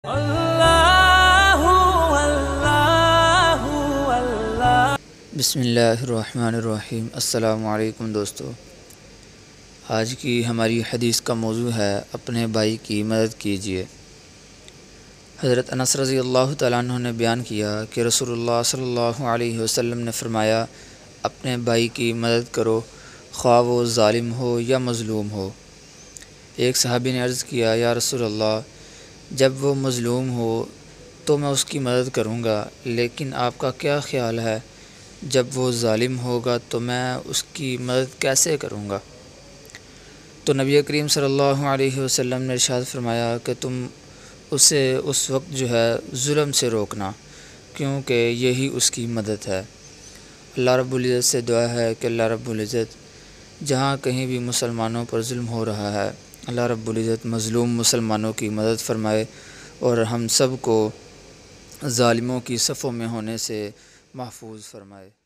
بسم اللہ الرحمن الرحیم۔ السلام علیکم دوستو، آج کی ہماری حدیث کا موضوع ہے اپنے بھائی کی مدد کیجیے۔ حضرت انس رضی اللہ تعالیٰ عنہ نے بیان کیا کہ رسول اللہ صلی اللہ علیہ وسلم نے فرمایا، اپنے بھائی کی مدد کرو، خواہ وہ ظالم ہو یا مظلوم ہو۔ ایک صحابی نے عرض کیا، یا رسول اللہ، جب وہ مظلوم ہو تو میں اس کی مدد کروں گا، لیکن آپ کا کیا خیال ہے جب وہ ظالم ہوگا تو میں اس کی مدد کیسے کروں گا؟ تو نبی کریم صلی اللہ علیہ وسلم نے ارشاد فرمایا کہ تم اسے اس وقت ظلم سے روکنا، کیونکہ یہی اس کی مدد ہے۔ اللہ رب العزت سے دعا ہے کہ اللہ رب العزت جہاں کہیں بھی مسلمانوں پر ظلم ہو رہا ہے، اللہ رب العزت مظلوم مسلمانوں کی مدد فرمائے اور ہم سب کو ظالموں کی صفوں میں ہونے سے محفوظ فرمائے۔